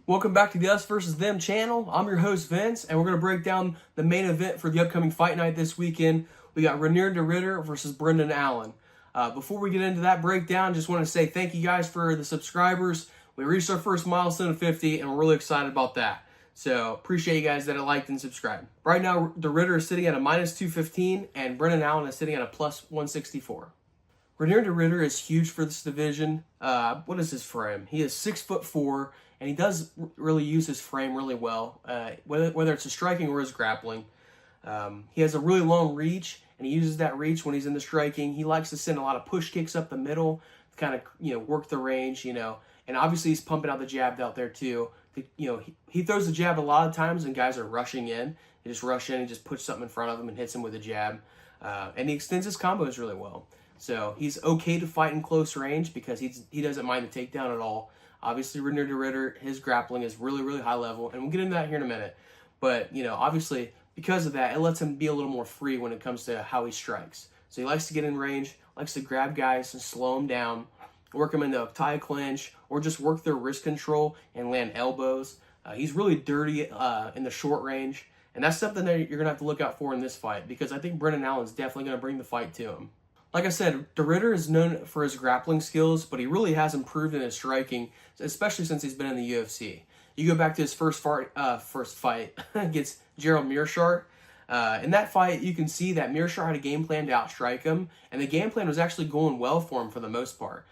Welcome back to the Us versus Them channel. I'm your host Vince, and we're going to break down the main event for the upcoming fight night this weekend. We got Reinier versus Brendan Allen. Before we get into that breakdown, just want to say thank you guys for the subscribers. We reached our first milestone of 50, and we're really excited about that. So appreciate you guys that liked and subscribed. Right now, the Ritter is sitting at a minus 215, and Brendan Allen is sitting at a plus 164. Reinier is huge for this division. What is his frame? He is 6'4", and he does really use his frame really well, whether it's his striking or his grappling. He has a really long reach, and he uses that reach when he's in the striking. He likes to send a lot of push kicks up the middle, to kind of, work the range, and obviously he's pumping out the jab out there too. He throws the jab a lot of times, and guys are rushing in. They just rush in and just puts something in front of him and hits him with a jab, and he extends his combos really well. So he's okay to fight in close range because he doesn't mind the takedown at all. Obviously, Reinier, his grappling is really, really high level, and we'll get into that here in a minute. But, obviously, because of that, it lets him be a little more free when it comes to how he strikes. So he likes to get in range, likes to grab guys and slow them down, work them into a tie clinch, or just work their wrist control and land elbows. He's really dirty in the short range, and that's something that you're going to have to look out for in this fight because I think Brendan Allen's definitely going to bring the fight to him. Like I said, the Ritter is known for his grappling skills, but he really has improved in his striking, especially since he's been in the UFC. You go back to his first fight against Gerald Meerschaert. In that fight, you can see that Meerschaert had a game plan to outstrike him, and the game plan was actually going well for him for the most part.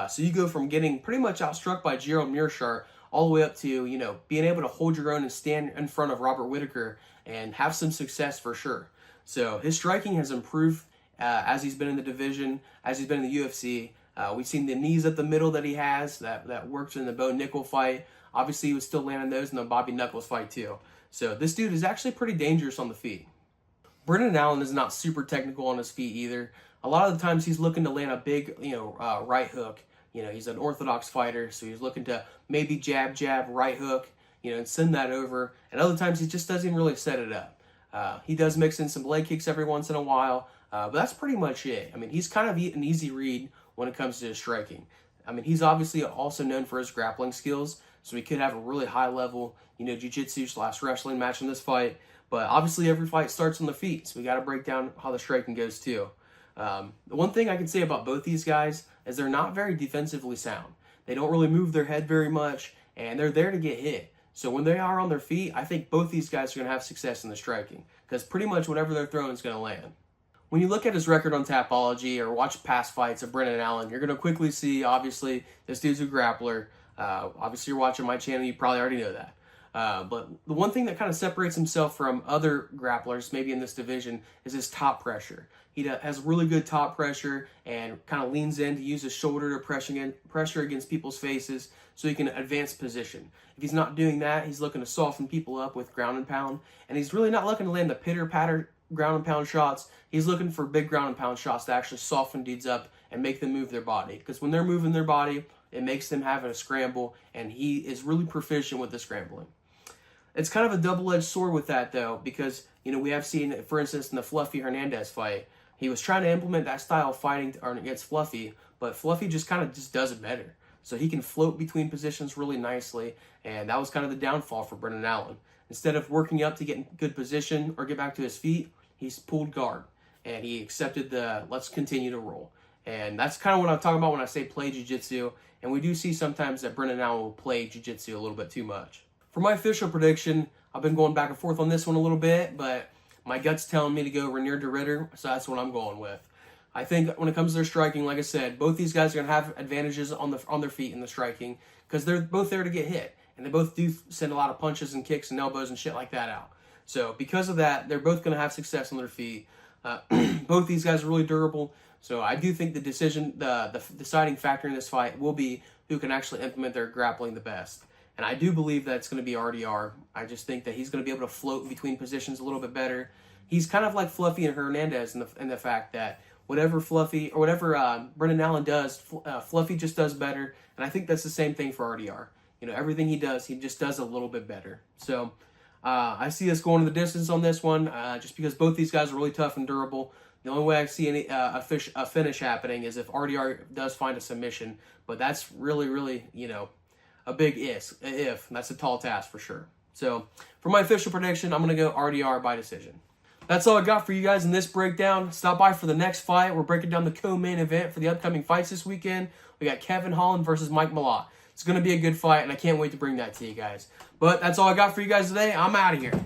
So you go from getting pretty much outstruck by Gerald Meerschaert all the way up to, being able to hold your own and stand in front of Robert Whittaker and have some success for sure. So his striking has improved as he's been in the division, as he's been in the UFC. We've seen the knees up the middle that he has, that worked in the Bo Nickel fight. Obviously, he was still landing those in the Bobby Knuckles fight too. So this dude is actually pretty dangerous on the feet. Brendan Allen is not super technical on his feet either. A lot of the times he's looking to land a big, right hook. He's an orthodox fighter, so he's looking to maybe jab, right hook, and send that over. And other times he just doesn't really set it up. He does mix in some leg kicks every once in a while. But that's pretty much it. I mean, he's kind of an easy read when it comes to his striking. I mean, he's obviously also known for his grappling skills, so he could have a really high-level, jiu-jitsu/wrestling match in this fight. But obviously, every fight starts on the feet, so we got to break down how the striking goes too. The one thing I can say about both these guys is they're not very defensively sound. They don't really move their head very much, and they're there to get hit. So when they are on their feet, I think both these guys are going to have success in the striking, because pretty much whatever they're throwing is going to land. When you look at his record on Tapology or watch past fights of Brendan Allen, you're going to quickly see, obviously, this dude's a grappler. Obviously, you're watching my channel, you probably already know that. But the one thing that kind of separates himself from other grapplers, maybe in this division, is his top pressure. He has really good top pressure and kind of leans in to use his shoulder to pressure against people's faces so he can advance position. If he's not doing that, he's looking to soften people up with ground and pound, and he's really not looking to land the pitter-patter ground and pound shots. He's looking for big ground and pound shots to actually soften dudes up and make them move their body. Because when they're moving their body, it makes them have a scramble, and he is really proficient with the scrambling. It's kind of a double-edged sword with that, though, because, we have seen, for instance, in the Fluffy Hernandez fight, he was trying to implement that style of fighting against Fluffy, but Fluffy just does it better. So he can float between positions really nicely, and that was kind of the downfall for Brendan Allen. Instead of working up to get in good position or get back to his feet, he's pulled guard, and he accepted the let's continue to roll. And that's kind of what I'm talking about when I say play jiu-jitsu, and we do see sometimes that Brendan Allen will play jiu-jitsu a little bit too much. For my official prediction, I've been going back and forth on this one a little bit, but my gut's telling me to go Reinier, so that's what I'm going with. I think when it comes to their striking, like I said, both these guys are going to have advantages on their feet in the striking because they're both there to get hit. And they both do send a lot of punches and kicks and elbows and shit like that out. So because of that, they're both going to have success on their feet. Both these guys are really durable. So I do think the deciding factor in this fight will be who can actually implement their grappling the best. And I do believe that it's going to be RDR. I just think that he's going to be able to float between positions a little bit better. He's kind of like Fluffy and Hernandez in the fact that whatever Brendan Allen does, Fluffy just does better. And I think that's the same thing for RDR. Everything he does, he just does a little bit better. So I see us going to the distance on this one, just because both these guys are really tough and durable. The only way I see a finish happening is if RDR does find a submission, but that's really, really, a big if. That's a tall task for sure. So for my official prediction, I'm going to go RDR by decision. That's all I got for you guys in this breakdown. Stop by for the next fight. We're breaking down the co-main event for the upcoming fights this weekend. We got Kevin Holland versus Mike Malott. It's going to be a good fight, and I can't wait to bring that to you guys. But that's all I got for you guys today. I'm out of here.